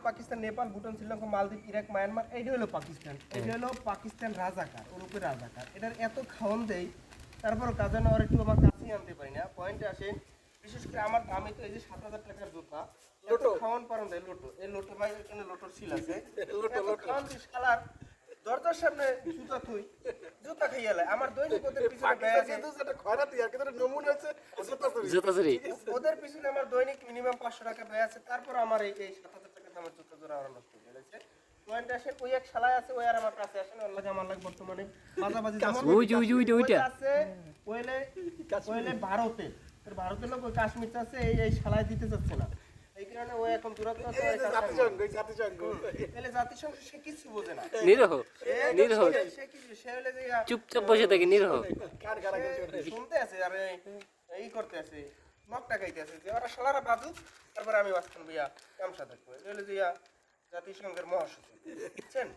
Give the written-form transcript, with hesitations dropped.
পাকিস্তান, নেপাল, ভুটান, শ্রীলঙ্কা, মালদ্বীপ, Iraq, Myanmar, এইটা হলো পাকিস্তান। এটা হলো পাকিস্তান রাজাকার, ওর উপরে রাজাকার। এটার এত খাওয়ান দেয়, তারপর কাজে না ওর একটু আমার কাছেই আনতে পারি না। পয়েন্টে আসেন, বিশেষ করে আমার দামে তো এই যে 7,000 টাকার জুতা, লোটো খাওয়ান পারেন দেয় লোটো। এই লোটো ভাই এখানে লোটোর সিল আছে, লোটো খাওয়ান তুই শালার দরজার সামনে জুতা থুই, জুতা খাইয়ালে আমার দৈনিক ওদের পিছনে ব্যয় আছে। ওদের পিছনে আমার দৈনিক মিনিমাম 500 টাকা ব্যয় আছে, তারপর আমার এই 7,000 টাকা দামের জুতা জোড়া আমার নষ্ট হয়ে গেছে। পয়েন্ট আসে, ওই এক শালায় আছে, ওই আর আমার কাছে আসে না। আল্লাহ আমার লাগে বর্তমানে মাঝামাঝি ওই আছে, ওইলে ভারতে, ভারতের লোক ওই কাশ্মীর আছে, এই শালায় দিতে চাচ্ছে না। এই কারণে ও এখন দূরত্ব আছে। জাতিসংঘ সে কিছু বোঝে না, নিরহ নিরহ, সে হলে যে চুপচাপ বসে থাকে, নিরহ শুনতে আছে আর এই করতে আছে, মগ টাকাইতে আছে যে ওরা শালারা বাদুক, তারপরে আমি মাঝখান ভাইয়া কামসা থাকবো। হলে যে জাতিসংঘের মহাসচিব, বুঝছেন?